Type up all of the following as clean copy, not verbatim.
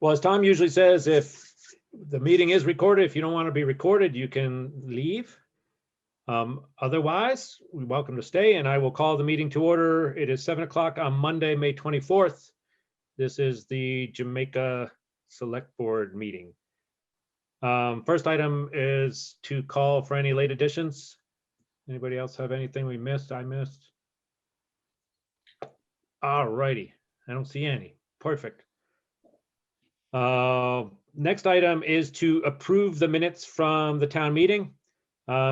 Well, as Tom usually says, if the meeting is recorded, if you don't want to be recorded, you can leave. Otherwise, you're welcome to stay, and I will call the meeting to order. It is 7 o'clock on Monday, May 24th. This is the Jamaica Select Board meeting. First item is to call for any late additions. Anybody else have anything we missed? I missed. All righty, I don't see any. Perfect. Next item is to approve the minutes from the town meeting.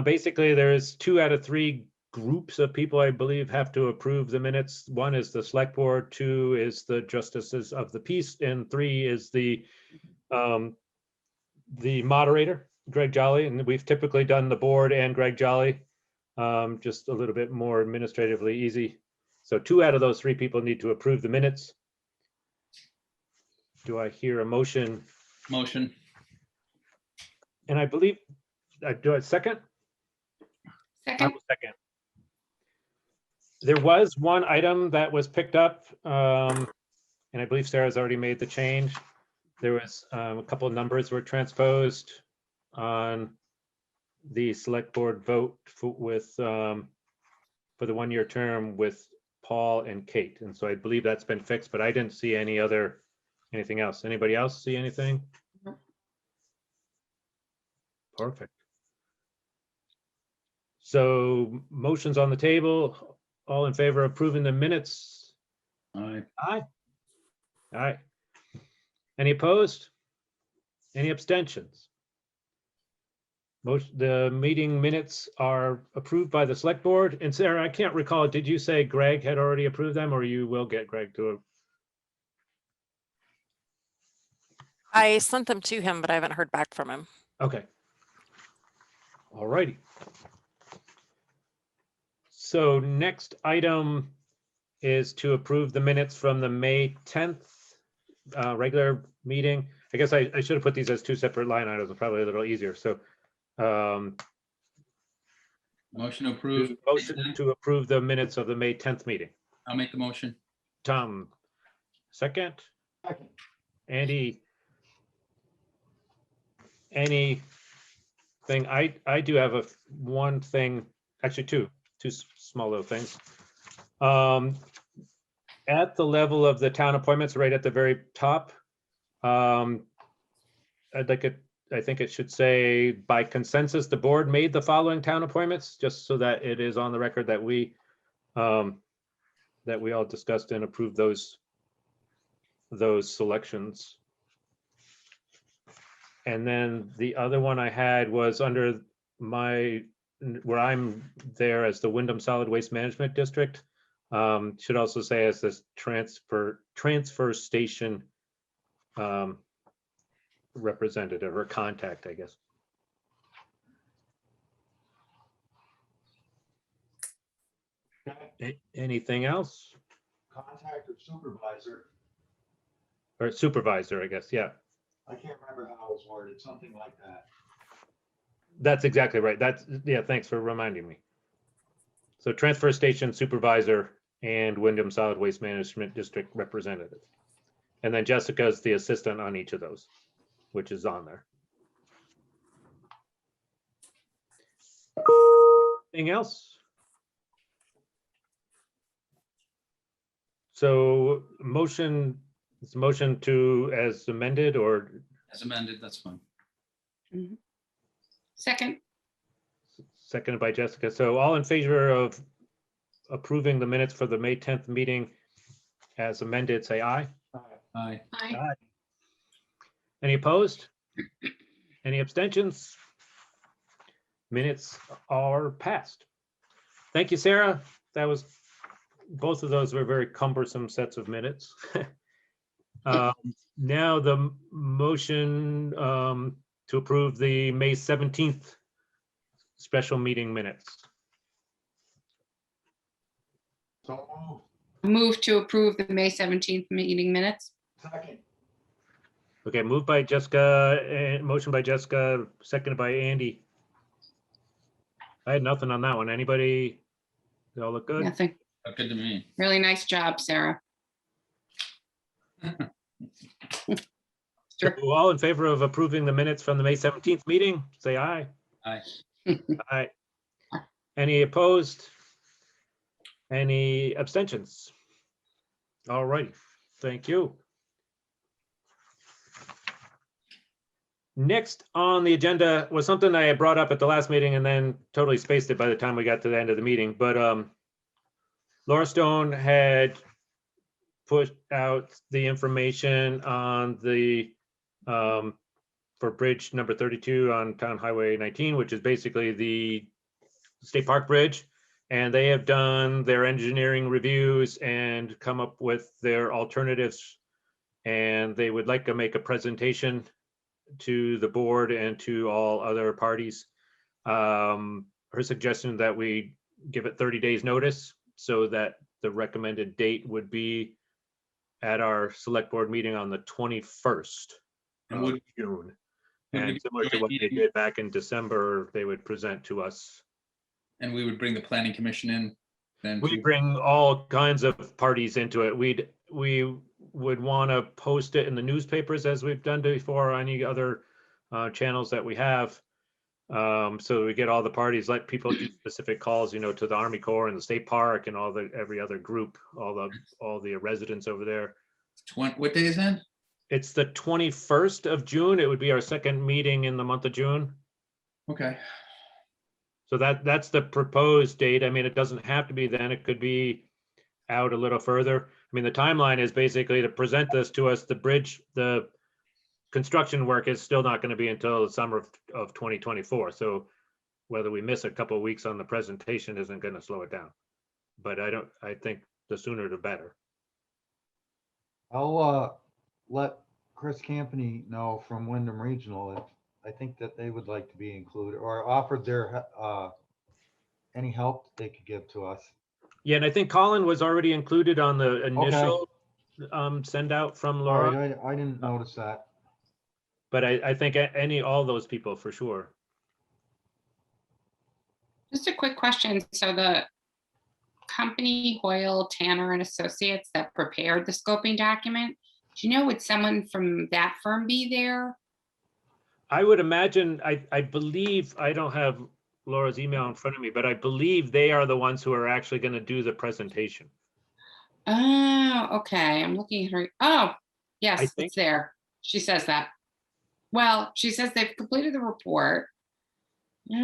Basically, there's 2 out of 3 groups of people, I believe, have to approve the minutes. 1 is the select board, 2 is the justices of the peace, and 3 is the moderator, Greg Jolly. And we've typically done the board and Greg Jolly, just a little bit more administratively easy. So 2 out of those 3 people need to approve the minutes. Do I hear a motion? Motion. And I believe, do I second? I Second. will second. There was one item that was picked up, and I believe Sarah's already made the change. There was a couple of numbers were transposed on the select board vote for the 1-year term with Paul and Kate. And so I believe that's been fixed, but I didn't see anything else. Anybody else see anything? No. Perfect. So motions on the table. All in favor of approving the minutes? Aye. Aye. Aye. Any opposed? Any abstentions? The meeting minutes are approved by the select board. And Sarah, I can't recall, did you say Greg had already approved them, or you will get Greg to? I sent them to him, but I haven't heard back from him. Okay. All righty. So next item is to approve the minutes from the May 10th regular meeting. I guess I should have put these as 2 separate line items, probably a little easier. So Motion approved. motion to approve the minutes of the May 10th meeting. I'll make the motion. Tom, second. Andy. Anything? I do have one thing, actually two small little things. At the level of the town appointments, right at the very top, I think it should say, by consensus, the board made the following town appointments, just so that it is on the record that we all discussed and approved those selections. And then the other one I had was under where I'm there as the Wyndham Solid Waste Management District. Should also say as this transfer station representative or contact, I guess. Anything else? Contact or supervisor. Or supervisor, I guess, yeah. I can't remember how it was worded, something like that. That's exactly right. Yeah, thanks for reminding me. So transfer station supervisor and Wyndham Solid Waste Management District representative. And then Jessica's the assistant on each of those, which is on there. Anything else? So motion to as amended, or As amended, that's fine. Second. seconded by Jessica. So all in favor of approving the minutes for the May 10th meeting as amended, say aye. Aye. Aye. Any opposed? Any abstentions? Minutes are passed. Thank you, Sarah. Both of those were very cumbersome sets of minutes. Now the motion to approve the May 17th special meeting minutes. So Move to approve the May 17th meeting minutes. second. Okay, moved by Jessica, and motion by Jessica, seconded by Andy. I had nothing on that one. Anybody? They all look good? Nothing. Look good to me. Really nice job, Sarah. So all in favor of approving the minutes from the May 17th meeting, say aye. Aye. Aye. Any opposed? Any abstentions? All right, thank you. Next on the agenda was something I had brought up at the last meeting and then totally spaced it by the time we got to the end of the meeting, but Laura Stone had put out the information on the for bridge number 32 on Town Highway 19, which is basically the State Park Bridge. And they have done their engineering reviews and come up with their alternatives. And they would like to make a presentation to the board and to all other parties. Her suggestion that we give it 30 days notice so that the recommended date would be at our select board meeting on the 21st And of would- June. would And we similar to join what they meeting? did back in December, they would present to us. And we would bring the planning commission in then. We too? bring all kinds of parties into it. We would want to post it in the newspapers as we've done before, or any other channels that we have. So we get all the parties, let people do specific calls, to the Army Corps and the State Park and every other group, all the residents over there. What day is that? It's the 21st of June. It would be our second meeting in the month of June. Okay. So that's the proposed date. I mean, it doesn't have to be then. It could be out a little further. I mean, the timeline is basically to present this to us. The bridge, the construction work is still not going to be until the summer of 2024. So whether we miss a couple of weeks on the presentation isn't going to slow it down. But I think the sooner the better. I'll let Chris Campany know from Wyndham Regional if I think that they would like to be included or offered their any help they could give to us. Yeah, and I think Colin was already included on the initial send out from All Laura, right, I didn't notice that. but I think all those people for sure. Just a quick question. So the company Hoyle, Tanner and Associates that prepared the scoping document, do you know, would someone from that firm be there? I would imagine, I believe, I don't have Laura's email in front of me, but I believe they are the ones who are actually going to do the presentation. Oh, okay. I'm looking at her. Oh, yes, think- it's there. She says that. Well, she says they've completed the report. She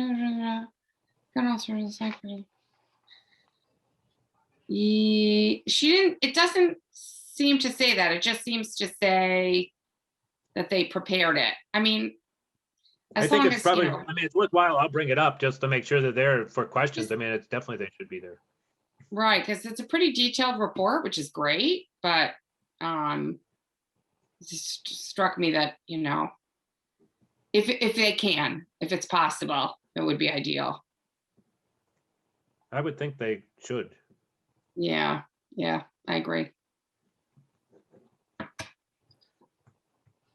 didn't, it doesn't seem to say that. It just seems to say that they prepared it. I mean, I as think long it's as, probably, I mean, it's worthwhile. I'll bring it up just to make sure that they're for questions. Just- I mean, it's definitely, they should be there. right, because it's a pretty detailed report, which is great, but it just struck me that, if they can, if it's possible, it would be ideal. I would think they should. Yeah, I agree.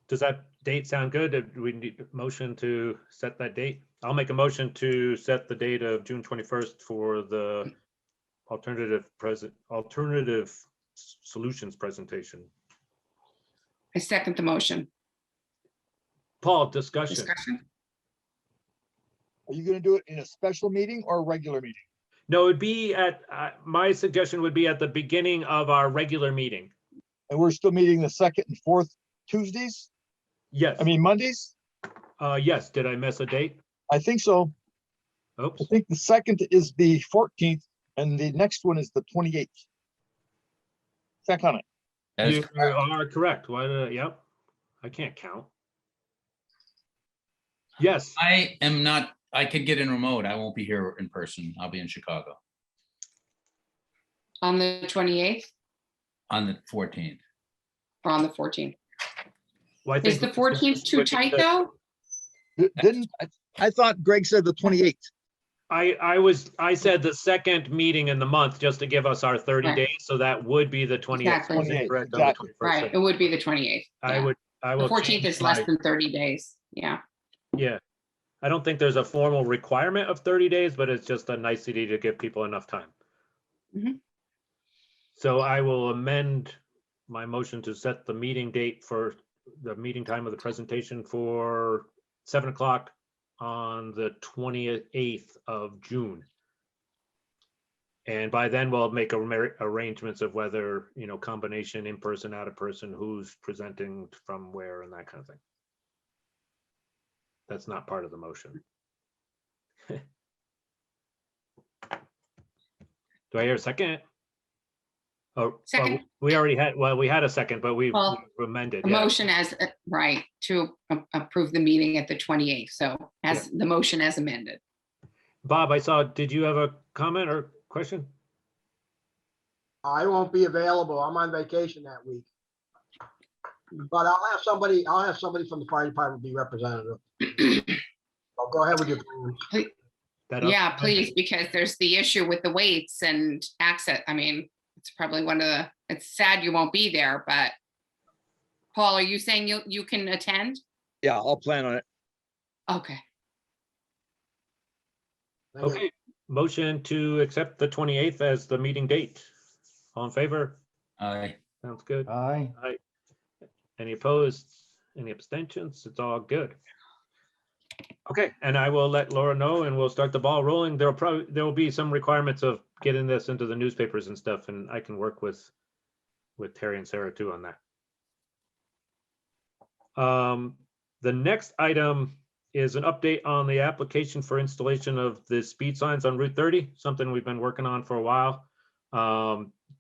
Does that date sound good? Do we need a motion to set that date? I'll make a motion to set the date of June 21st for the alternative solutions presentation. I second the motion. Paul, discussion. Discussion? Are you gonna do it in a special meeting or a regular meeting? No, it'd be at, my suggestion would be at the beginning of our regular meeting. And we're still meeting the second and fourth Tuesdays? Yes. I mean, Mondays? Yes. Did I miss a date? I think so. Oops. I think the second is the 14th and the next one is the 28th. Check on it. That is You correct. are correct. What? Yep. I can't count. Yes. I am not, I could get in remote. I won't be here in person. I'll be in Chicago On the 28th on the 14th. or on the 14th? Well, I Is think the 14th too tight though? I thought Greg said the 28th. I said the second meeting in the month just to give us our 30 Right. days. So that would be the 28th. Exactly. 28th, Correct, on the exactly. 21st. Right, it would be the 28th. I yeah. will. The 14th change is less my- than 30 days. Yeah, Yeah. I don't think there's a formal requirement of 30 days, but it's just a nicety to give people enough time. Mhm. So I will amend my motion to set the meeting date for the meeting time of the presentation for 7 o'clock on the 28th of June. And by then we'll make arrangements of whether, you know, combination in person, out of person, who's presenting from where and that kind of thing. That's not part of the motion. Do I hear a second? Oh, well, Second. we already had, well, we had a second, but we've Well, amended. The Yeah. motion as, right, to approve the meeting at the 28th. So as the motion as amended. Bob, I saw, did you have a comment or question? I won't be available. I'm on vacation that week. But I'll have somebody from the fire department be representative. So go ahead with your plans. Yeah, please, because there's the issue with the weights and access. I mean, it's probably one of the, it's sad you won't be there, but Paul, are you saying you can attend? Yeah, I'll plan on it. Okay. Thank you. Okay, motion to accept the 28th as the meeting date. All in favor? Aye. Sounds good. Aye. Aye. Any opposed? Any abstentions? It's all good. Okay, and I will let Laura know and we'll start the ball rolling. There will be some requirements of getting this into the newspapers and stuff, and I can work with Terry and Sarah too on that. The next item is an update on the application for installation of the speed signs on Route 30, something we've been working on for a while.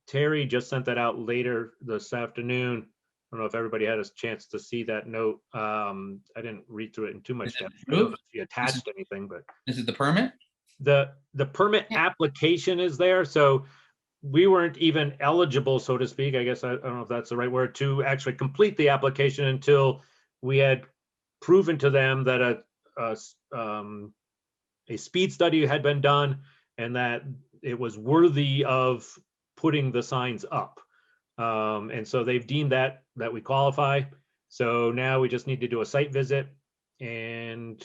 Terry just sent that out later this afternoon. I don't know if everybody had a chance to see that note. I didn't read through it in too much Is it depth. I don't know approved? if she attached anything, but Is it the permit? the permit Yeah. application is there. So we weren't even eligible, so to speak. I guess I don't know if that's the right word, to actually complete the application until we had proven to them that a speed study had been done and that it was worthy of putting the signs up. And so they've deemed that we qualify. So now we just need to do a site visit and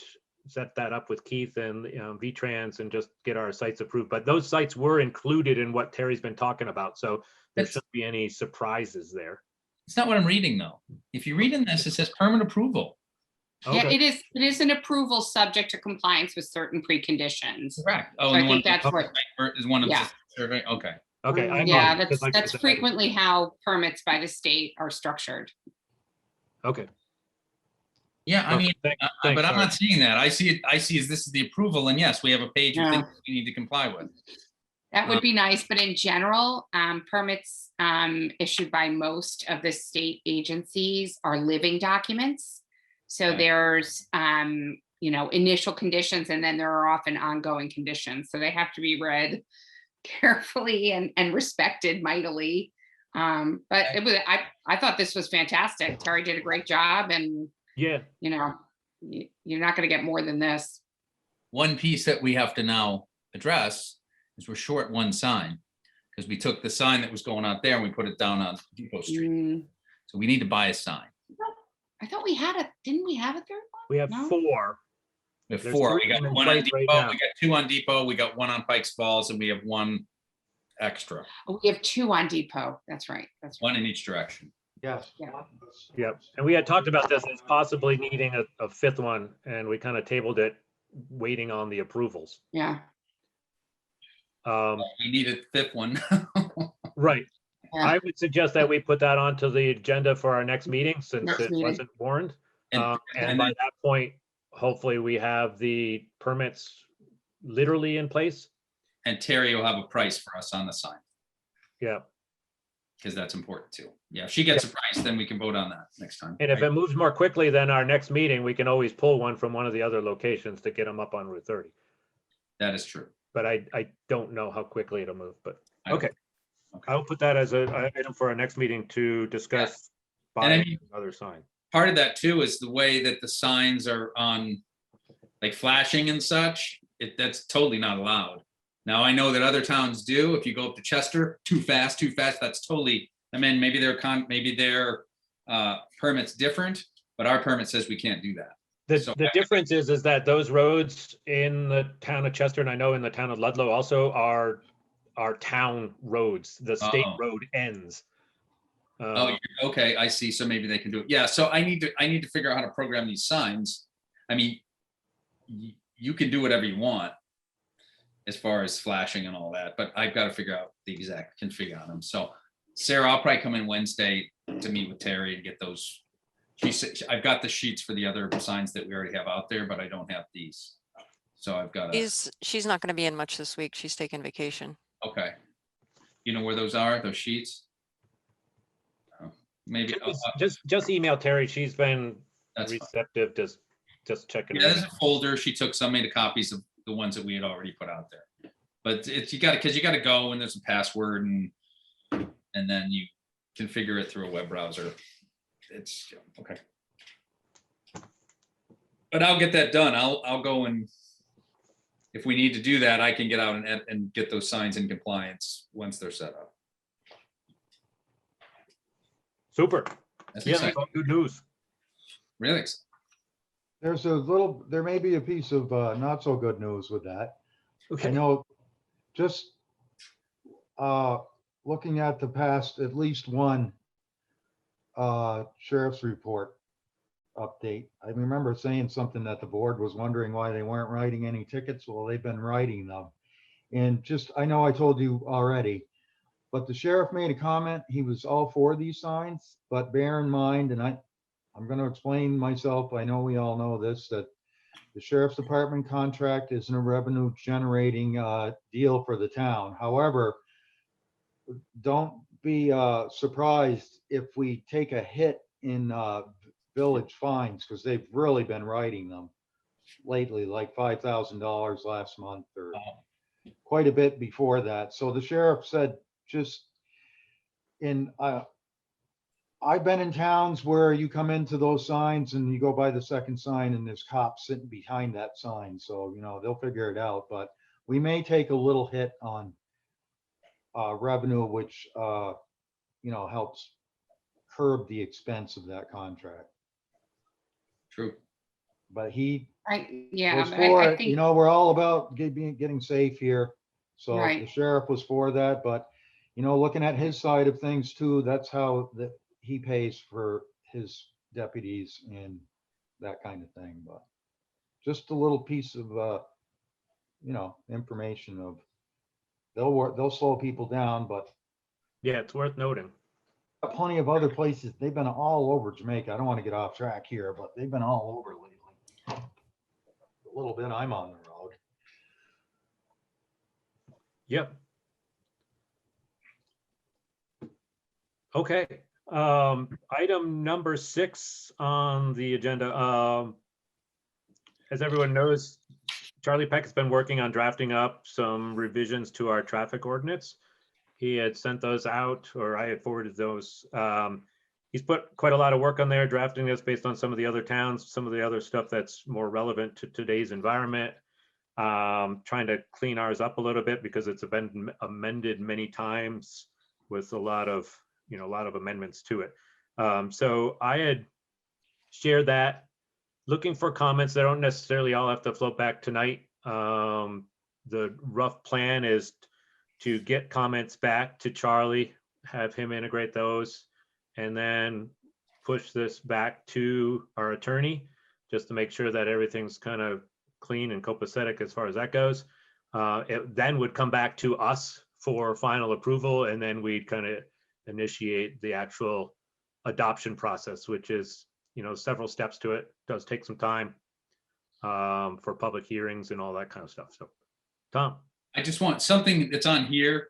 set that up with Keith and VTrans and just get our sites approved. But those sites were included in what Terry's been talking about. So there That's- shouldn't be any surprises there. It's not what I'm reading though. If you read in this, it says permit approval. Yeah, Okay. it is an approval subject to compliance with certain preconditions. Correct. Oh, So and I the one think that's what, is one of yeah. the survey. Okay. Okay. I yeah, apologize, 'cause like I that's said, frequently how permits by the state are structured. Okay. Yeah, I mean, Thanks, but I'm Sarah. not seeing that. I see as this is the approval, and yes, we have a page of Yeah. things we need to comply with. That would be nice, but in general, permits issued by most of the state agencies are living documents. So Okay. there's, initial conditions, and then there are often ongoing conditions. So they have to be read carefully and respected mightily. But it was, I thought this was fantastic. Terry did a great job, and Yeah. you're not going to get more than this. One piece that we have to now address is we're short one sign because we took the sign that was going out there and we put it down on Depot Street. Mm, So we need to buy a sign. I thought didn't we have a third one? We have No? 4. We have There's 4. 3 We of them got in one on place right Depot, now. we got 2 on Depot, we got 1 on Pikes Falls, and we have 1 extra, Oh, we have 2 on Depot. That's right. That's right. 1 in each direction. Yes. Yeah. Yep. And we had talked about this as possibly needing a 5th one, and we kind of tabled it, waiting on the approvals. Yeah. We need a 5th one. Right. Yeah. I would suggest that we put that onto the agenda for our next meeting since Next it meeting. wasn't warned. And- And and by then- that point, hopefully we have the permits literally in place. And Terry will have a price for us on the sign, Yeah. because that's important too. Yeah, if she gets a price, then we can vote on that next time. And if it moves more quickly than our next meeting, we can always pull one from one of the other locations to get them up on Route 30. That is true. But I don't know how quickly it'll move, but okay. Okay. I'll put that as an item for our next meeting to discuss And I buying mean- another sign. Part of that too is the way that the signs are on, like flashing and such, that's totally not allowed. Now, I know that other towns do. If you go up to Chester, too fast, that's totally, I mean, maybe their permit's different, but our permit says we can't do that. So- The difference is that those roads in the town of Chester, and I know in the town of Ludlow also are town roads. The state Oh. road ends. Oh, okay, I see. So maybe they can do it. Yeah, so I need to figure out how to program these signs. I mean, you can do whatever you want as far as flashing and all that, but I've got to figure out the exact config on them. So Sarah, I'll probably come in Wednesday to meet with Terry and get those. She said, I've got the sheets for the other signs that we already have out there, but I don't have these. So I've got to, She's not going to be in much this week. She's taking vacation. okay. You know where those are, those sheets? Oh, maybe. Just email Terry. She's been That's fine. receptive, just checking. Yeah, there's a folder. She took some, made copies of the ones that we had already put out there. But it's, you got to go and there's a password and then you configure it through a web browser. It's okay. But I'll get that done. I'll go and if we need to do that, I can get out and get those signs in compliance once they're set up. Super. That's Yeah, exciting. that's all good news. Really exciting. There may be a piece of not so good news with that. I Okay. know, just looking at the past, at least one sheriff's report update. I remember saying something that the board was wondering why they weren't writing any tickets. Well, they've been writing them. And just, I know I told you already, but the sheriff made a comment. He was all for these signs, but bear in mind, and I'm going to explain myself. I know we all know this, that the sheriff's department contract isn't a revenue generating deal for the town. However, don't be surprised if we take a hit in village fines, because they've really been writing them lately, like $5,000 last month or quite a bit before that. So the sheriff said, just in, I've been in towns where you come into those signs and you go by the second sign and there's cops sitting behind that sign. So, they'll figure it out, but we may take a little hit on revenue, which, helps curb the expense of that contract. True. But he Yeah, was but for I it. think, We're all about getting safe here. So the Right. sheriff was for that, but, looking at his side of things too, that's how he pays for his deputies and that kind of thing. But just a little piece of, information of, they'll slow people down, but Yeah, it's worth noting. plenty of other places. They've been all over Jamaica. I don't want to get off track here, but they've been all over lately. A little bit I'm on the road. Yep. Okay. Item number 6 on the agenda. As everyone knows, Charlie Peck has been working on drafting up some revisions to our traffic ordinance. He had sent those out, or I had forwarded those. He's put quite a lot of work on there, drafting this based on some of the other towns, some of the other stuff that's more relevant to today's environment. Trying to clean ours up a little bit because it's been amended many times with a lot of amendments to it. So I had shared that, looking for comments. They don't necessarily all have to float back tonight. The rough plan is to get comments back to Charlie, have him integrate those, and then push this back to our attorney just to make sure that everything's kind of clean and copacetic as far as that goes. It then would come back to us for final approval, and then we'd kind of initiate the actual adoption process, which is, several steps to it. Does take some time for public hearings and all that kind of stuff. So, Tom. I just want something that's on here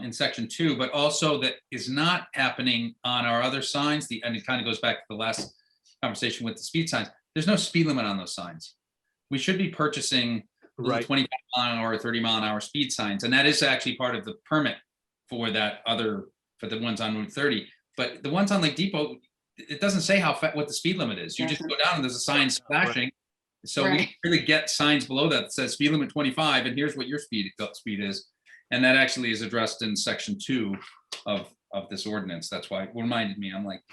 in section 2, but also that is not happening on our other signs. And it kind of goes back to the last conversation with the speed signs. There's no speed limit on those signs. We should be purchasing Right. 25 mile an hour, 30 mile an hour speed signs. And that is actually part of the permit for for the ones on Route 30. But the ones on Lake Depot, it doesn't say what the speed limit is. You just go down and there's a sign flashing. So Right. we really get signs below that says speed limit 25, and here's what your speed is. And that actually is addressed in section 2 of this ordinance. That's why it reminded me. I'm like,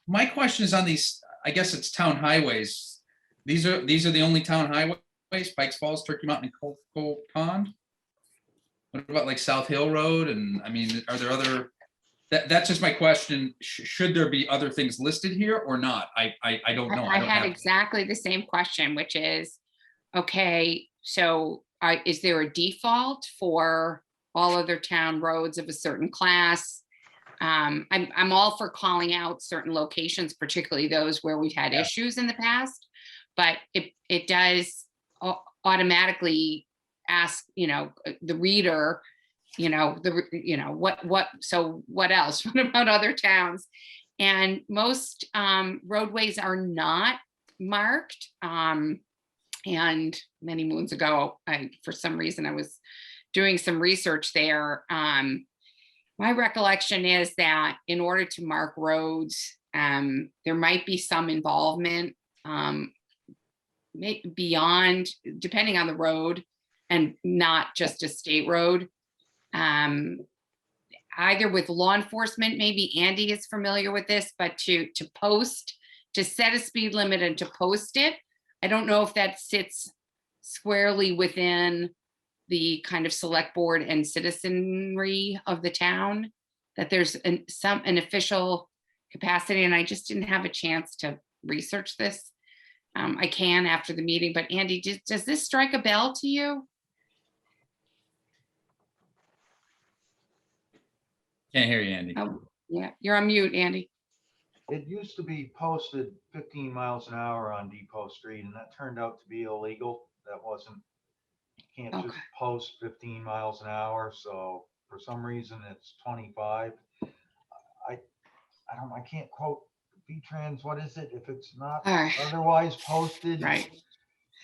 my question is on these, I guess it's town highways. These are the only town highways, Pikes Falls, Turkey Mountain, and Cold Pond. What about like South Hill Road? And I mean, are there other That's just my question. Should there be other things listed here or not? I don't know. I don't had have- exactly the same question, which is, okay, so is there a default for all other town roads of a certain class? I'm all for calling out certain locations, particularly those where we've had Yeah. issues in the past, but it does automatically ask, the reader, what else? What about other towns? And most roadways are not marked. And many moons ago, for some reason, I was doing some research there. My recollection is that in order to mark roads, there might be some involvement beyond, depending on the road, and not just a state road. Either with law enforcement, maybe Andy is familiar with this, but to set a speed limit and to post it, I don't know if that sits squarely within the kind of select board and citizenry of the town, that there's an official capacity, and I just didn't have a chance to research this. I can after the meeting, but Andy, does this strike a bell to you? Can't hear you, Andy. Oh, yeah, you're on mute, Andy. It used to be posted 15 miles an hour on Depot Street, and that turned out to be illegal. That wasn't, you can't just Okay. post 15 miles an hour, so for some reason it's 25. I can't quote VTrans, what is it? If it's not All right. otherwise posted. Right.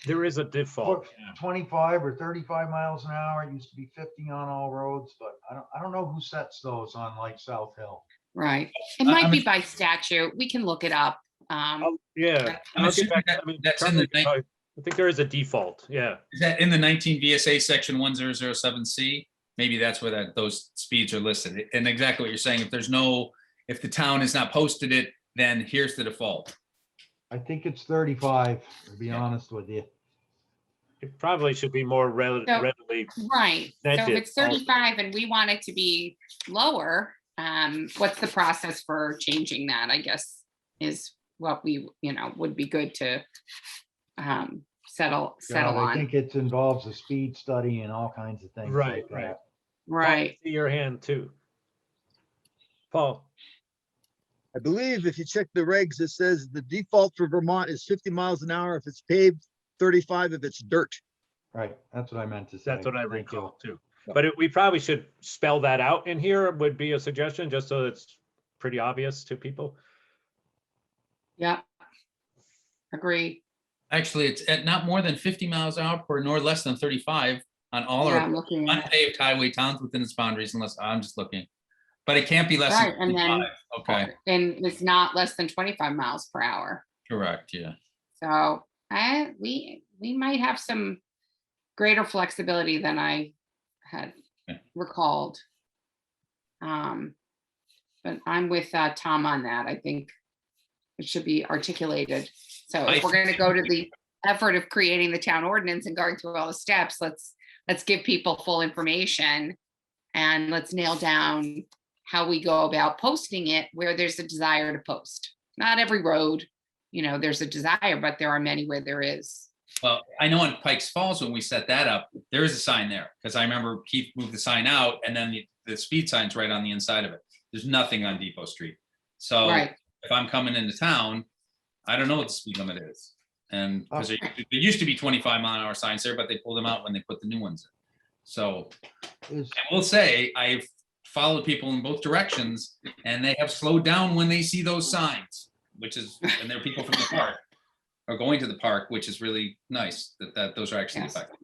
There is a default. yeah. 25 or 35 miles an hour. It used to be 50 on all roads, but I don't know who sets those on like South Hill. Right. It might be by statute. We can look it up. Oh, yeah. I'm I'll get assuming back- that- I mean, that's in Charlie the can probably- I think there is a default, yeah. Is that in the 19 VSA section 1007C? Maybe that's where those speeds are listed. And exactly what you're saying, if the town has not posted it, then here's the default. I think it's 35, to be Yeah. honest with you. It probably should be more readily, Right. So That's if it. it's 35 and we want it to be lower, what's the process for changing that, I guess, is what we, would be good to settle God, I on. think it involves a speed study and all kinds of things Right, like right. that. Paul, I Right. see your hand too. Paul, I believe if you check the regs, it says the default for Vermont is 50 miles an hour if it's paved, 35 if it's dirt. Right, that's what I meant to say. that's what I Thank you. recall too. But we probably should spell that out in here, would be a suggestion, just so it's pretty obvious to people. Yeah. Agree. Actually, it's at not more than 50 miles an hour per nor less than 35 on all Yeah, our I'm looking at it. unpaved highway towns within its boundaries, unless I'm just looking. But it can't be less Right, than and then- 25. Okay, And it's not less than 25 miles per hour. correct, yeah. So we might have some greater flexibility than I had Okay. recalled. But I'm with Tom on that. I think it should be articulated. So if we're going to go to the effort of creating the town ordinance and going through all the steps, let's give people full information and let's nail down how we go about posting it where there's a desire to post. Not every road, there's a desire, but there are many where there is. Well, I know in Pikes Falls, when we set that up, there is a sign there, because I remember Keith moved the sign out and then the speed sign's right on the inside of it. There's nothing on Depot Street. So Right. if I'm coming into town, I don't know what the speed limit is. And because there used to be 25 mile an hour signs there, but they pulled them out when they put the new ones in. So Is, I will say, I've followed people in both directions and they have slowed down when they see those signs, and they're people from the park or going to the park, which is really nice that those are actually Yes. effective.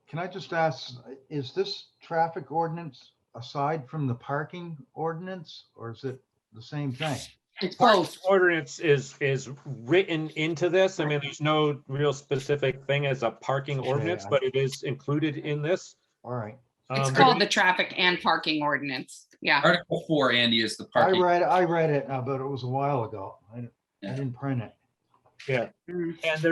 can I just ask, is this traffic ordinance aside from the parking ordinance, or is it the same thing? It's Parking both. ordinance is written into this. I mean, there's no real specific thing as a parking Okay, ordinance, but it is included in this. All right. It's Um, called the traffic and parking ordinance. Yeah. Article 4, Andy, is the I parking. read it, but it was a while ago. I Yeah. didn't print it. Mm. And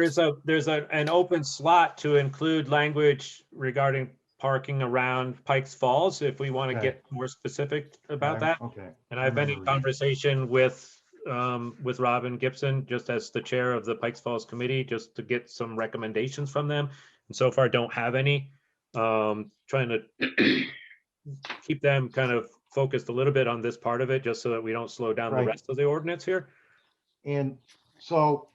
there's an open slot to include language regarding parking around Pikes Falls, if we want to Okay. get more specific about I- that. Okay. And I I've been in remember reading. conversation with Robin Gibson, just as the chair of the Pikes Falls Committee, just to get some recommendations from them. And so far, don't have any. Trying to keep them kind of focused a little bit on this part of it, just so that we don't slow down the Right. rest of the ordinance here. And so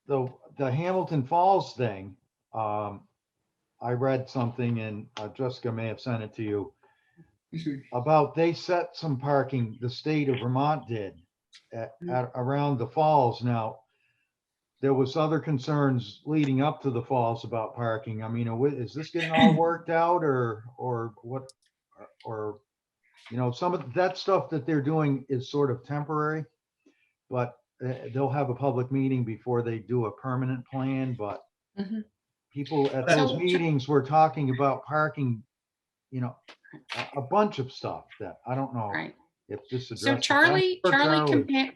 the Hamilton Falls thing, I read something and Jessica may have sent it to you about they set some parking, the state of Vermont did at around the falls. Now, there was other concerns leading up to the falls about parking. I mean, is this getting all worked out or what? Or, you know, some of that stuff that they're doing is sort of temporary, but they'll have a public meeting before they do a permanent plan, but Mhm. people at So- those meetings were talking about parking, you know, a bunch of stuff that I don't know Right. if this So addresses. Charlie Charlie. compared,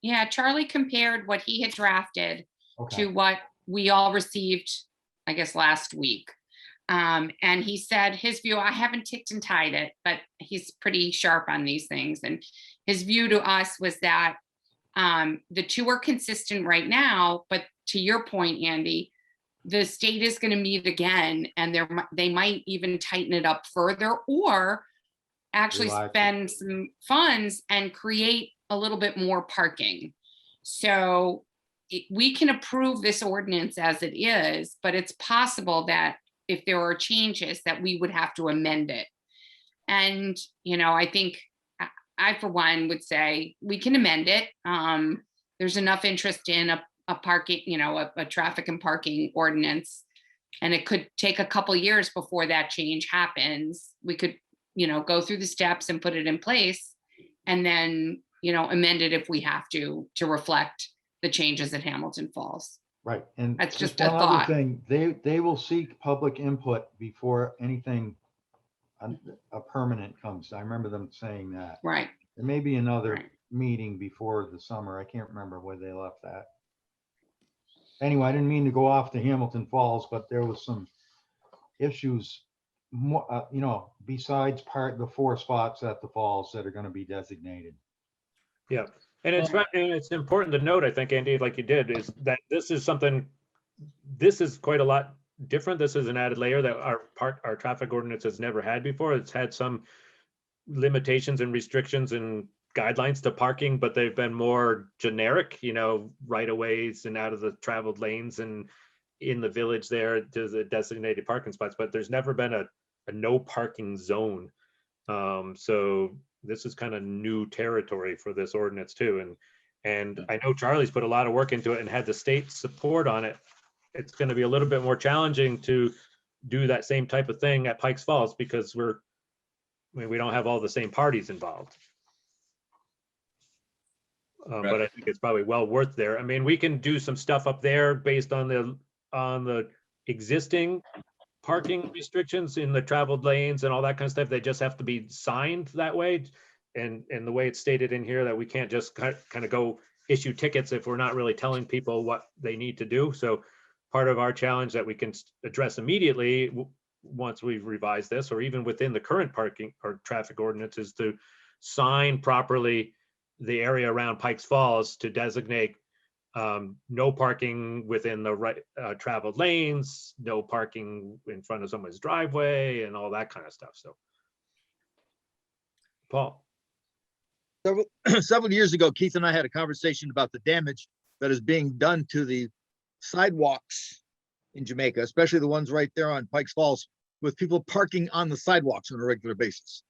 yeah, Charlie compared what he had drafted Okay, to what we all received, I guess, last week. And he said his view, I haven't ticked and tied it, but he's pretty sharp on these things. And his view to us was that the two are consistent right now, but to your point, Andy, the state is going to meet again, and they might even tighten it up further, or actually Relax it. spend some funds and create a little bit more parking. So we can approve this ordinance as it is, but it's possible that if there are changes that we would have to amend it. And, you know, I think I, for one, would say we can amend it. There's enough interest in a parking, you know, a traffic and parking ordinance. And it could take a couple years before that change happens. We could, you know, go through the steps and put it in place, and then, you know, amend it if we have to reflect the changes at Hamilton Falls. right. And That's just just a one other thought. thing, they will seek public input before anything a permanent comes. I remember them saying that. Right. There may be another Right. meeting before the summer. I can't remember where they left that. Anyway, I didn't mean to go off to Hamilton Falls, but there was some issues, more, you know, besides the 4 spots at the falls that are going to be designated. Yeah, and it's important to note, I think, Andy, like you did, is that this is something, this is quite a lot different. This is an added layer that our traffic ordinance has never had before. It's had some limitations and restrictions and guidelines to parking, but they've been more generic, you know, right of ways and out of the traveled lanes and in the village there to the designated parking spots, but there's never been a no parking zone. So this is kind of new territory for this ordinance too. And I know Charlie's put a lot of work into it and had the state support on it. It's going to be a little bit more challenging to do that same type of thing at Pikes Falls because we don't have all the same parties involved. But I think it's probably well worth there. I mean, we can do some stuff up there based on the existing parking restrictions in the traveled lanes and all that kind of stuff. They just have to be signed that way. And the way it's stated in here that we can't just kind of go issue tickets if we're not really telling people what they need to do. So part of our challenge that we can address immediately once we've revised this, or even within the current parking or traffic ordinance, is to sign properly the area around Pikes Falls to designate no parking within the traveled lanes, no parking in front of someone's driveway, and all that kind of stuff. So, Paul. Several years ago, Keith and I had a conversation about the damage that is being done to the sidewalks in Jamaica, especially the ones right there on Pikes Falls, with people parking on the sidewalks on a regular basis.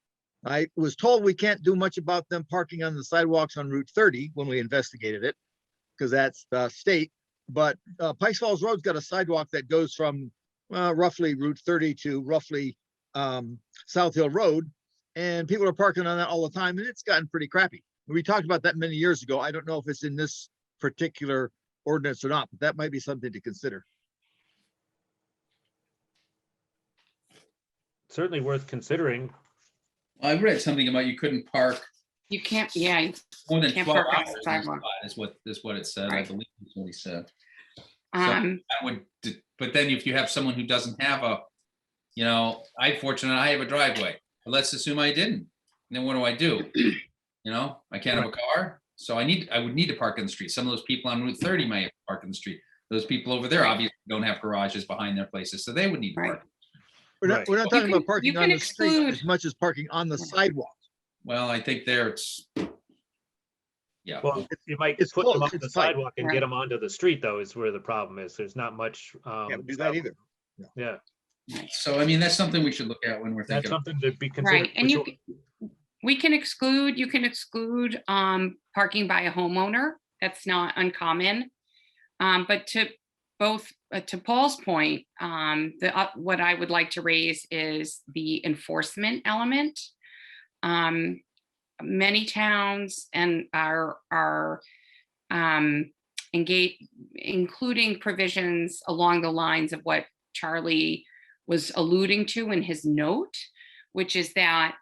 I was told we can't do much about them parking on the sidewalks on Route 30 when we investigated it, because that's the state. But Pikes Falls Road's got a sidewalk that goes from roughly Route 30 to roughly South Hill Road. And people are parking on that all the time, and it's gotten pretty crappy. We talked about that many years ago. I don't know if it's in this particular ordinance or not, but that might be something to consider. Certainly worth considering. I read something about you couldn't park You can't, yeah, more than Can't 12 park on the hours on a sidewalk. spot is what it said. I Right. believe that's what he said. um, That would, but then if you have someone who doesn't have a You know, I fortunate I have a driveway. But let's assume I didn't. And then what do? You know, I can't have a car, so I would need to park in the street. Some of those people on Route 30 might have to park in the street. Those people over there obviously don't have garages behind their places, so they would need to Right. park. We're not, Right. we're not You talking can- about parking you on can the street exclude- as much as parking on the sidewalk. Well, I think there it's, yeah. Well, you might it's put them close, on the it's tight. sidewalk and Right. get them onto the street, though, is where the problem is. There's not much. Can't do that either. Yeah, So, I mean, that's something we should look at when we're that's thinking. something to be considered. Right, and for you, sure. you can exclude parking by a homeowner. That's not uncommon. But to Paul's point, what I would like to raise is the enforcement element. Many towns and are engaged, including provisions along the lines of what Charlie was alluding to in his note, which is that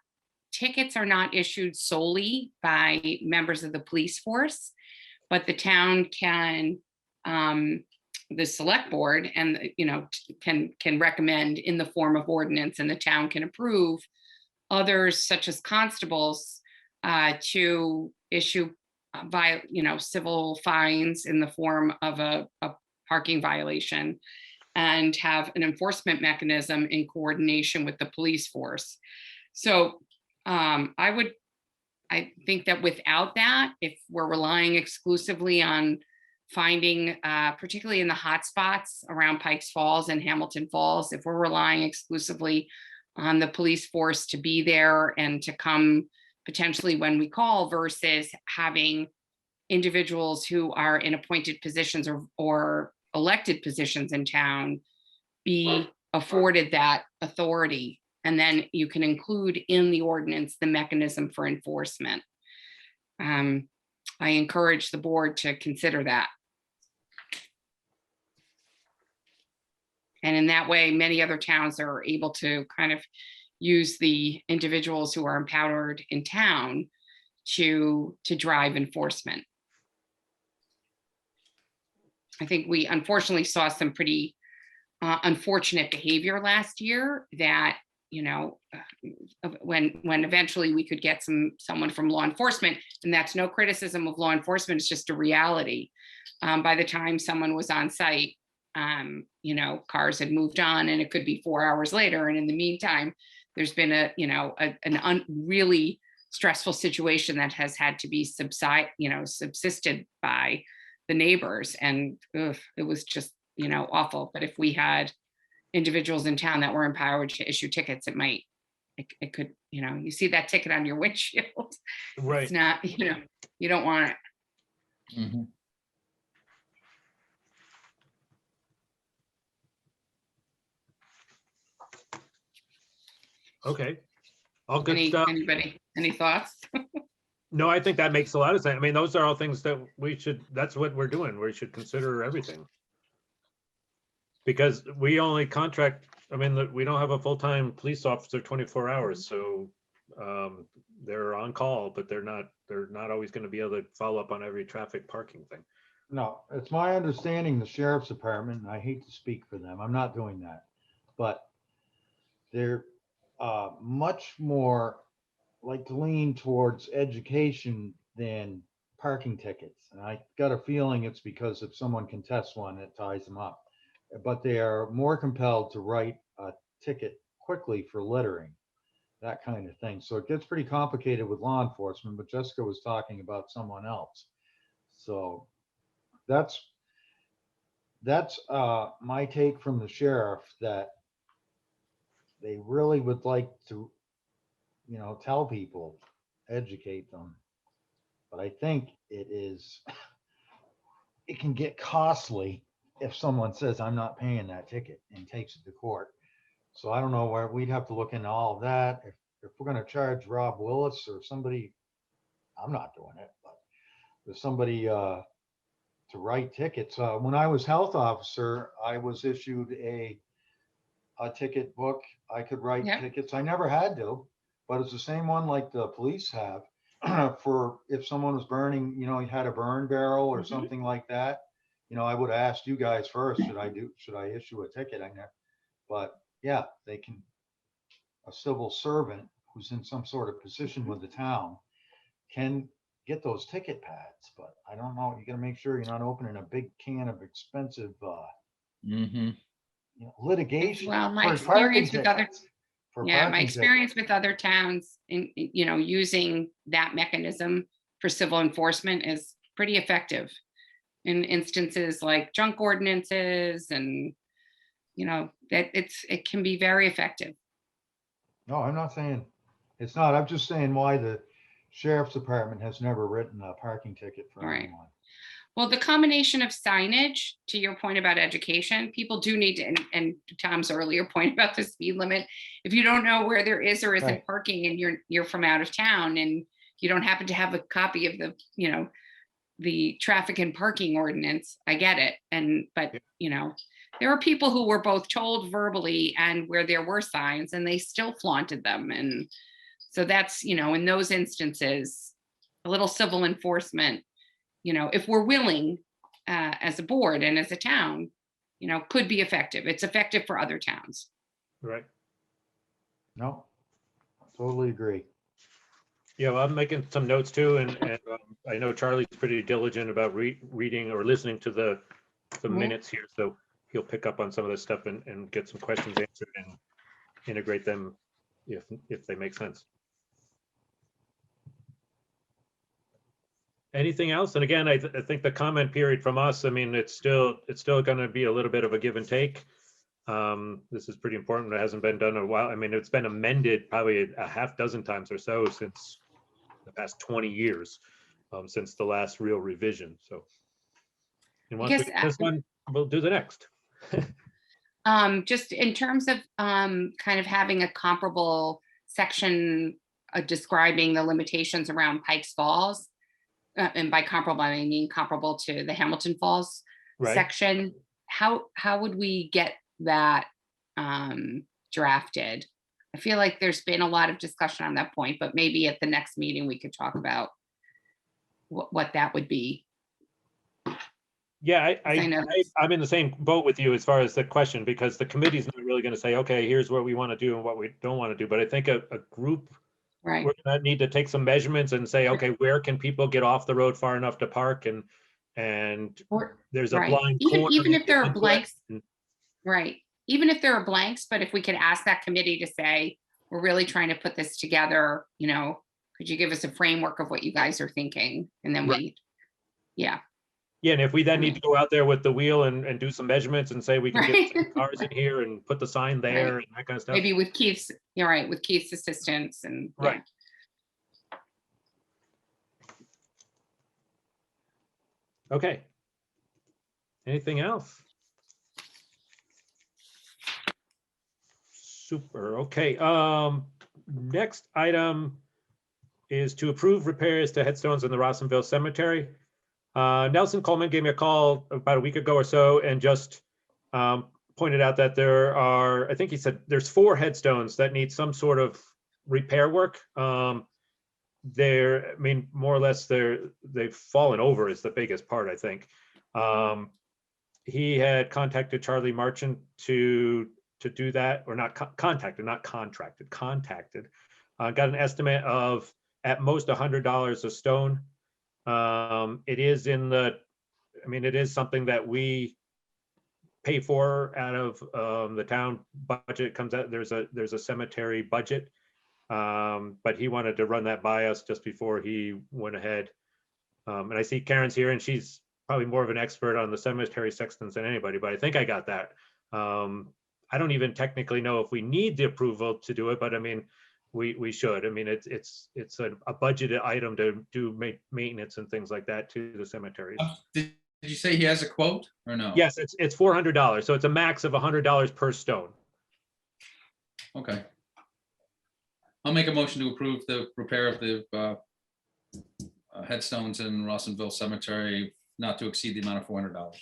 tickets are not issued solely by members of the police force, but the town can, the select board and, can recommend in the form of ordinance, and the town can approve others such as constables to issue civil fines in the form of a parking violation, and have an enforcement mechanism in coordination with the police force. So I think that without that, if we're relying exclusively on finding, particularly in the hot spots around Pikes Falls and Hamilton Falls, if we're relying exclusively on the police force to be there and to come potentially when we call, versus having individuals who are in appointed positions or elected positions in town be afforded that authority. And then you can include in the ordinance the mechanism for enforcement. I encourage the board to consider that. And in that way, many other towns are able to kind of use the individuals who are empowered in town to drive enforcement. I think we unfortunately saw some pretty unfortunate behavior last year that, when eventually we could get someone from law enforcement, and that's no criticism of law enforcement, it's just a reality. By the time someone was on site, cars had moved on, and it could be 4 hours later. And in the meantime, there's been an really stressful situation that has had to be subsisted by the neighbors. And it was just, awful. But if we had individuals in town that were empowered to issue tickets, it could, you see that ticket on your windshield. Right. It's not, you don't want it. Mhm. Okay. All good stuff. Anybody, any thoughts? No, I think that makes a lot of sense. I mean, those are all things that that's what we're doing. We should consider everything. Because we only contract, we don't have a full-time police officer 24 hours, so they're on call, but they're not always going to be able to follow up on every traffic parking thing. No, it's my understanding the sheriff's department, and I hate to speak for them, I'm not doing that, but they're much more like to lean towards education than parking tickets. And I got a feeling it's because if someone contests one, it ties them up. But they are more compelled to write a ticket quickly for littering, that kind of thing. So it gets pretty complicated with law enforcement, but Jessica was talking about someone else. So that's my take from the sheriff, that they really would like to, tell people, educate them. But I think it can get costly if someone says, I'm not paying that ticket, and takes it to court. So I don't know where we'd have to look into all of that. If we're going to charge Rob Willis or somebody, I'm not doing it, but there's somebody to write tickets. When I was health officer, I was issued a ticket book. I could write Yeah. tickets. I never had to, but it's the same one like the police have for if someone was burning, you had a burn barrel or something like that. I would have asked you guys first, should I issue a ticket? But yeah, they can a civil servant who's in some sort of position with the town can get those ticket pads, but I don't know, you gotta make sure you're not opening a big can of expensive, Mm-hmm. litigation. Well, my for parking experience with other, tickets. For yeah, my parking experience tickets. with other towns using that mechanism for civil enforcement is pretty effective in instances like junk ordinances and, that it can be very effective. No, I'm not saying it's not. I'm just saying why the sheriff's department has never written a parking ticket for All right. anyone. Well, the combination of signage, to your point about education, people do need to, and Tom's earlier point about the speed limit. If you don't know where there is or isn't Right. parking and you're from out of town and you don't happen to have a copy of the traffic and parking ordinance, I get it. But there are people who were both told verbally and where there were signs and they still flaunted them. And so that's, in those instances, a little civil enforcement, if we're willing, as a board and as a town, could be effective. It's effective for other towns. Right. No, totally agree. Yeah, well, I'm making some notes too, and I know Charlie's pretty diligent about reading or listening to the Mhm. minutes here, so he'll pick up on some of this stuff and get some questions answered and integrate them if they make sense. Anything else? And again, I think the comment period from us, I mean, it's still going to be a little bit of a give and take. This is pretty important. It hasn't been done in a while. I mean, it's been amended probably a half dozen times or so since the past 20 years, since the last real revision. So, and once we guess, get this one, we'll do the next. Just in terms of kind of having a comparable section describing the limitations around Pikes Falls, and by comparable, I mean comparable to the Hamilton Falls Right. section, how would we get that drafted? I feel like there's been a lot of discussion on that point, but maybe at the next meeting we could talk about what that would be. Yeah, I know. I'm in the same boat with you as far as the question, because the committee's not really going to say, okay, here's what we want to do and what we don't want to do. But I think a group, Right. we're going to need to take some measurements and say, okay, where can people get off the road far enough to park? And there's a Right. blind corner. Even if there are into it. blanks, right. Even if there are blanks, but if we could ask that committee to say, we're really trying to put this together, could you give us a framework of what you guys are thinking? And then Right. Yeah. Yeah, and if we then need to go out there with the wheel and do some measurements and say we can Right. get some cars in here and put the sign there and that kind of stuff. Maybe with Keith's, you're right, with Keith's assistance and. yeah. Right. Okay. Anything else? Super. Okay. Next item is to approve repairs to headstones in the Rawsonville Cemetery. Nelson Coleman gave me a call about a week ago or so and just pointed out that there are, I think he said there's 4 headstones that need some sort of repair work. They're, I mean, more or less they've fallen over is the biggest part, I think. He had contacted Charlie Marchant to do that, or not contacted, not contracted, contacted. Got an estimate of at most $100 a stone. It is in the, I mean, it is something that we pay for out of the town budget. Comes out, there's a cemetery budget. But he wanted to run that by us just before he went ahead. And I see Karen's here and she's probably more of an expert on the cemetery sextons than anybody, but I think I got that. I don't even technically know if we need the approval to do it, but I mean, we should. I mean, it's a budgeted item to do maintenance and things like that to the cemeteries. Did you say he has a quote or no? Yes, it's $400. So it's a max of $100 per stone. Okay. I'll make a motion to approve the repair of the headstones in Rawsonville Cemetery, not to exceed the amount of $400. I'll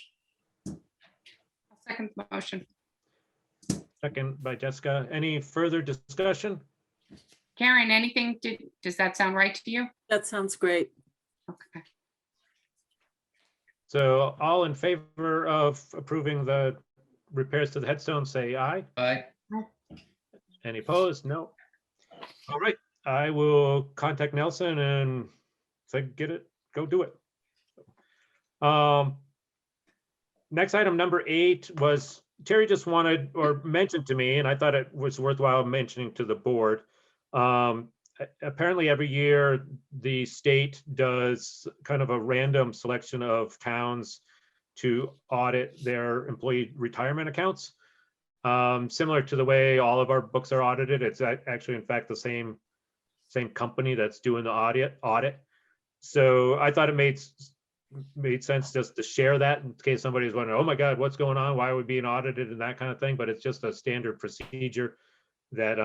second the motion. Second by Jessica. Any further discussion? Karen, anything, does that sound right to you? That sounds great. Okay. So all in favor of approving the repairs to the headstones, say aye. Aye. Any opposed? No. All right, I will contact Nelson and say, get it, go do it. Next item, number 8, was Terry just wanted or mentioned to me, and I thought it was worthwhile mentioning to the board. Apparently every year the state does kind of a random selection of towns to audit their employee retirement accounts. Similar to the way all of our books are audited, it's actually in fact the same company that's doing the audit. So I thought it made sense just to share that in case somebody's wondering, oh my God, what's going on? Why are we being audited and that kind of thing? But it's just a standard procedure that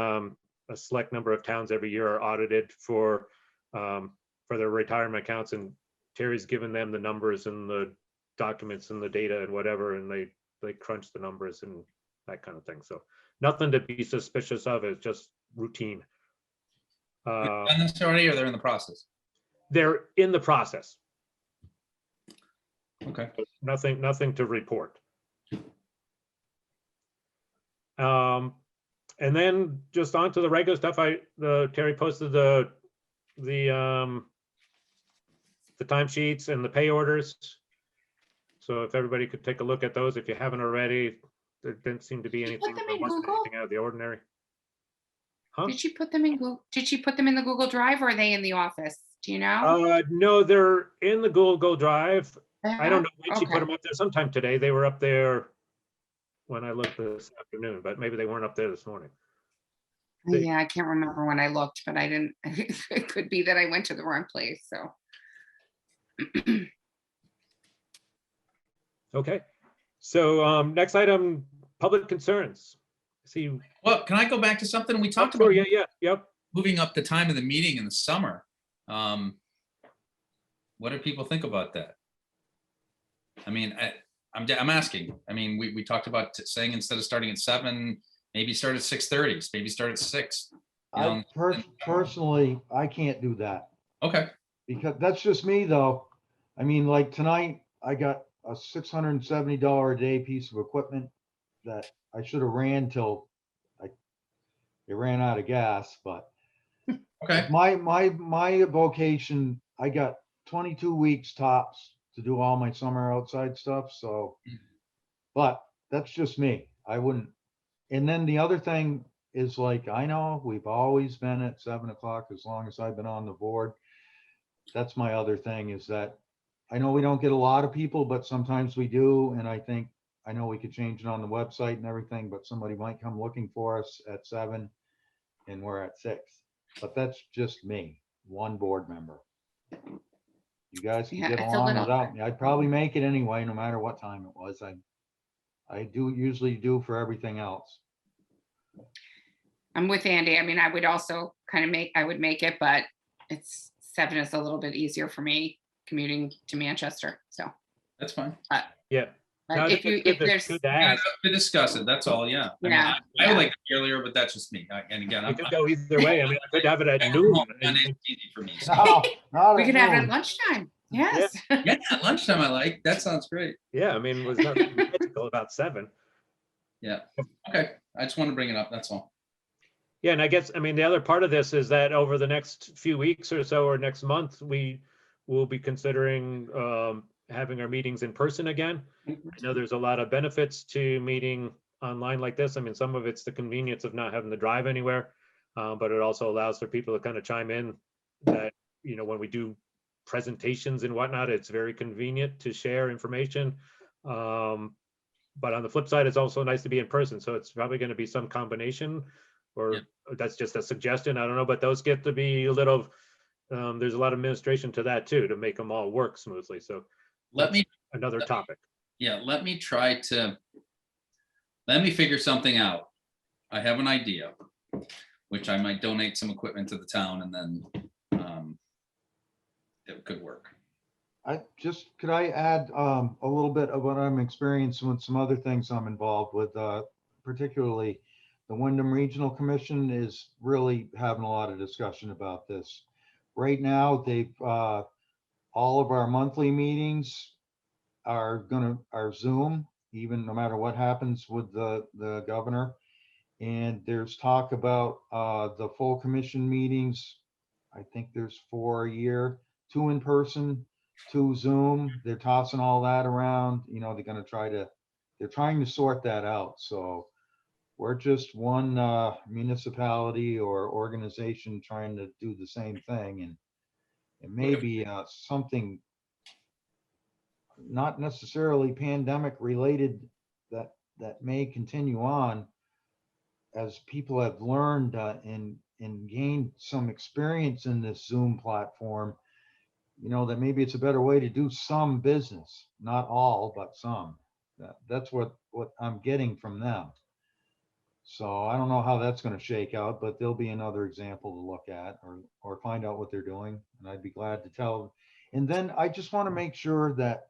a select number of towns every year are audited for their retirement accounts. And Terry's given them the numbers and the documents and the data and whatever, and they crunch the numbers and that kind of thing. So nothing to be suspicious of. It's just routine. Done this already, or they're in the process? They're in the process. Okay. Nothing to report. And then just on to the regular stuff. Terry posted the timesheets and the pay orders. So if everybody could take a look at those, if you haven't already, there didn't seem to be Did you put anything, them in there wasn't Google? anything out of the ordinary. Huh? Did she put them in Google? Did she put them in the Google Drive, or are they in the office? Do you know? No, they're in the Google Drive. I don't know when she put Okay. them up there. Sometime today. They were up there when I looked this afternoon, but maybe they weren't up there this morning. they- Yeah, I can't remember when I looked, but I didn't, it could be that I went to the wrong place, so. Okay. So next item, public concerns. See, Well, can I go back to something we talked sure, about? yep. Moving up the time of the meeting in the summer. What do people think about that? I mean, I'm asking. I mean, we talked about saying instead of starting at 7, maybe start at 6:30, maybe start at 6. You know? Personally, I can't do that Okay, because that's just me though. I mean, like tonight, I got a $670 a day piece of equipment that I should have ran till it ran out of gas, but okay. my vocation, I got 22 weeks tops to do all my summer outside stuff, so, but that's just me. I wouldn't. And then the other thing is, like, I know we've always been at 7 o'clock as long as I've been on the board. That's my other thing, is that I know we don't get a lot of people, but sometimes we do. And I know we could change it on the website and everything, but somebody might come looking for us at 7 and we're at 6. But that's just me, one board member. You guys can Yeah, get it's a along little without hard. me. I'd probably make it anyway, no matter what time it was. I do usually do for everything else. I'm with Andy. I mean, I would also kind of I would make it, but 7 is a little bit easier for me commuting to Manchester, so. That's fine. Yeah. But No, if you, it's if good there's, to Yeah, ask. to discuss it, that's all, yeah. I mean, Yeah, I would yeah. like it earlier, but that's just me. And again, It I'm. could go either way. I mean, I could have it at noon. Monday's easy for me. So. No, not we at could have it at noon. lunchtime, yes. Yeah, lunchtime I like. That sounds great. Yeah, I mean, it was nothing magical about 7. Yeah. Okay. I just want to bring it up. That's all. Yeah, and I guess, I mean, the other part of this is that over the next few weeks or so, or next month, we will be considering having our meetings in person again. I know there's a lot of benefits to meeting online like this. I mean, some of it's the convenience of not having to drive anywhere, but it also allows for people to kind of chime in that, when we do presentations and whatnot, it's very convenient to share information. But on the flip side, it's also nice to be in person. So it's probably going to be some combination, or Yeah. that's just a suggestion. I don't know, but those get to be a little, there's a lot of administration to that too, to make them all work smoothly. So Let me another topic. let me figure something out. I have an idea, which I might donate some equipment to the town, and then it could work. Could I add a little bit of what I'm experiencing with some other things I'm involved with, particularly the Wyndham Regional Commission is really having a lot of discussion about this. Right now, they've all of our monthly meetings are Zoom, even no matter what happens with the governor. And there's talk about the full commission meetings. I think there's 4 a year, 2 in person, 2 Zoom. They're tossing all that around. You know, they're trying to sort that out. So we're just one municipality or organization trying to do the same thing. And it may be something not necessarily pandemic related that may continue on as people have learned and gained some experience in this Zoom platform, you know, that maybe it's a better way to do some business, not all, but some. That's what I'm getting from them. So I don't know how that's going to shake out, but there'll be another example to look at or find out what they're doing. And I'd be glad to tell. And then I just want to make sure that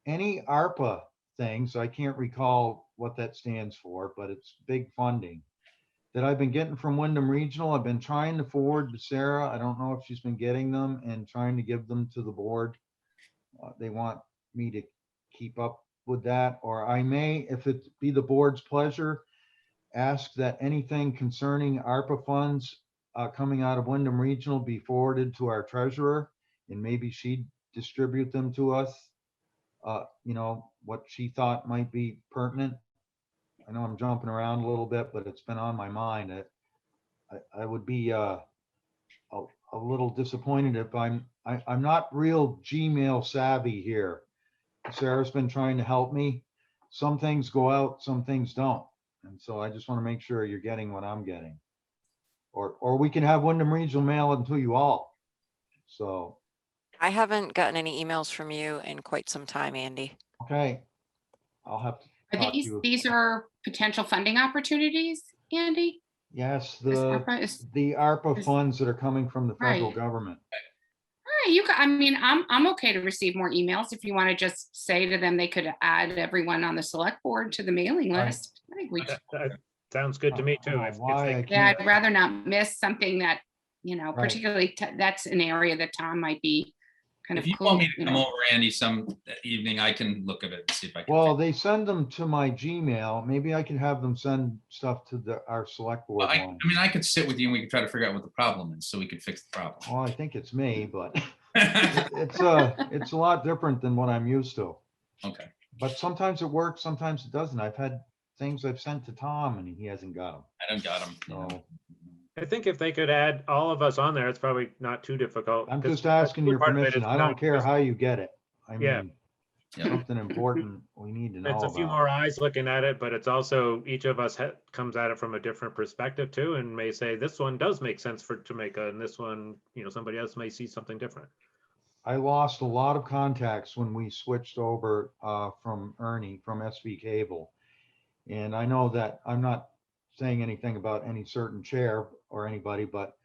any ARPA things, I can't recall what that stands for, but it's big funding that I've been getting from Wyndham Regional. I've been trying to forward to Sarah. I don't know if she's been getting them and trying to give them to the board. They want me to keep up with that, or I may, if it be the board's pleasure, ask that anything concerning ARPA funds coming out of Wyndham Regional be forwarded to our treasurer, and maybe she'd distribute them to us. You know, what she thought might be pertinent. I know I'm jumping around a little bit, but it's been on my mind. I would be a little disappointed if I'm not real Gmail savvy here. Sarah's been trying to help me. Some things go out, some things don't. And so I just want to make sure you're getting what I'm getting. Or we can have Wyndham Regional mail it to you all. So, I haven't gotten any emails from you in quite some time, Andy. okay. I'll have to Are talk to these, you. these are potential funding opportunities, Andy? Yes, Is ARPA is- the ARPA is- funds that are coming from the federal Right. government. All right, I mean, I'm okay to receive more emails if you want to just say to them, they could add everyone on the select board to the mailing Right. list. I think we, That sounds good to me too. Oh, If why they- I yeah, can't, I'd rather not miss something that, you know, Right. particularly that's an area that Tom might be kind of If you cool, want me to you come know. over, Andy, some evening, I can look at it and see if I can. well, they send them to my Gmail. Maybe I could have them send stuff to our select board I one. mean, I could sit with you and we could try to figure out what the problem is so we could fix the problem. Well, I think it's me, but it's a lot different than what I'm used to. Okay. But sometimes it works, sometimes it doesn't. I've had things I've sent to Tom and he hasn't got them. I don't got them. So I think if they could add all of us on there, it's probably not too difficult. I'm 'cause just asking your part of it permission. is I don't not care just- how you get it. I Yeah. mean, Yeah. something important we need to know It's a few about. more eyes looking at it, but it's also each of us comes at it from a different perspective too, and may say this one does make sense for Jamaica, and this one, you know, somebody else may see something different. I lost a lot of contacts when we switched over from Ernie, from SV Cable. And I know that I'm not saying anything about any certain chair or anybody, but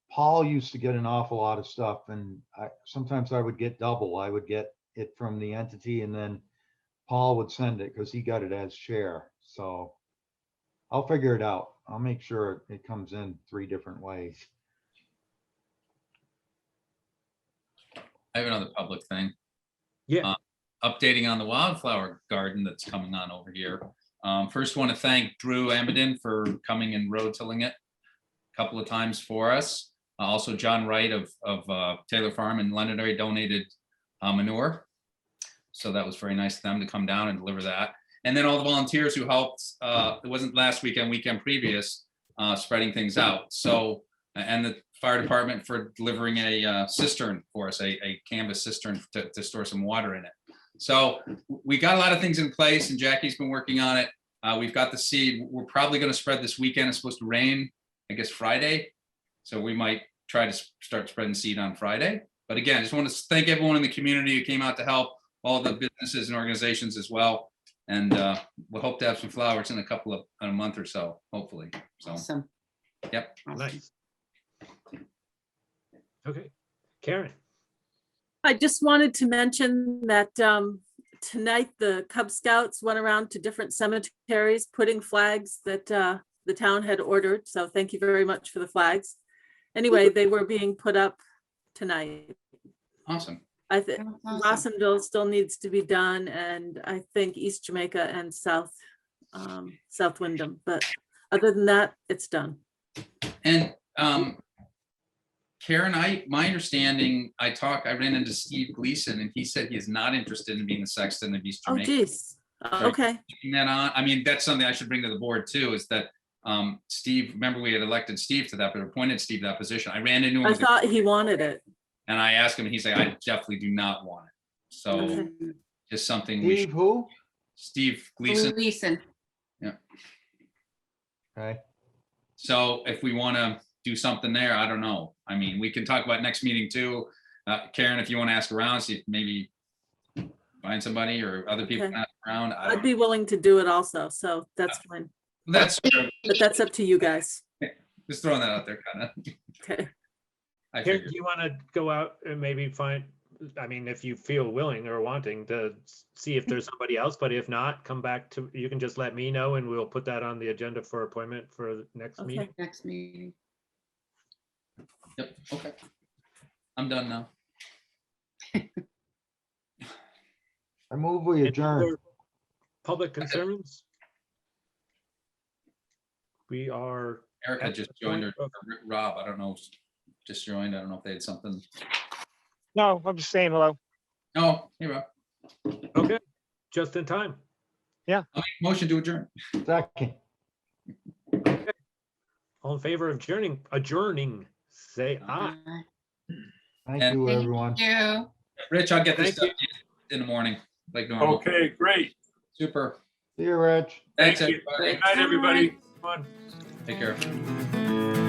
Paul used to get an awful lot of stuff, and sometimes I would get double. I would get it from the entity and then Paul would send it because he got it as chair. So I'll figure it out. I'll make sure it comes in 3 different ways. I have another public thing. Yeah. Updating on the wildflower garden that's coming on over here. First, want to thank Drew Amidon for coming and road tilling it a couple of times for us. Also, John Wright of Taylor Farm in Londonderry donated manure. So that was very nice of them to come down and deliver that. And then all the volunteers who helped, it wasn't last weekend previous, spreading things out. So, and the fire department for delivering a cistern for us, a canvas cistern to store some water in it. So we got a lot of things in place and Jackie's been working on it. We've got the seed. We're probably going to spread this weekend. It's supposed to rain, I guess, Friday. So we might try to start spreading seed on Friday. But again, I just want to thank everyone in the community who came out to help, all the businesses and organizations as well. And we'll hope to have some flowers in a month or so, hopefully. So, Awesome. yep. Awesome. Nice. Okay, Karen. I just wanted to mention that tonight the Cub Scouts went around to different cemeteries putting flags that the town had ordered. So thank you very much for the flags. Anyway, they were being put up tonight. Awesome. I think Awesome. Rawsonville still needs to be done, and I think East Jamaica and South Wyndham. But Other than that, it's done. And Karen, my understanding, I ran into Steve Gleason and he said he is not interested in being the sexton of East Oh, Jamaica. geez. Okay. Taking that on, I mean, that's something I should bring to the board too, is that Steve, remember we had elected Steve to that, but appointed Steve to that position. I ran into him I thought he wanted it. and I asked him, and he's like, I definitely do not want it. So Okay. just something we Steve, should, who? Steve Gleason. Gleason. Okay, So if we want to do something there, I don't know. I mean, we can talk about next meeting too. Karen, if you want to ask around, see if maybe find somebody or other people Okay. can ask around. I I'd don't be willing to do it also, so that's fine. know. That's But that's up to you guys. just throwing that out there, kind of. Okay. I Here, figured. do you want to go out and maybe find, I mean, if you feel willing or wanting to see if there's somebody else, but if not, come back to, you can just let me know and we'll put that on the agenda for appointment for the next Okay. meeting. Next meeting. Yep, okay. I'm done now. I move we Any adjourn. other Public concerns? We are. Erica at just the joined her, point or Rob, I don't know, just joined. I don't know if they had something. No, I'm just saying hello. Oh, hey, Rob. Okay, just in time. I'll make a motion to adjourn. Second. All in favor of adjourning, say aye. Thank And- you, Thank everyone. you. Rich, I'll get this Thank stuff to you in the morning, like normal. Okay, great. Super. See you, Rich. Thanks, Thank you. everybody. Good night, everybody. Come on. Take care.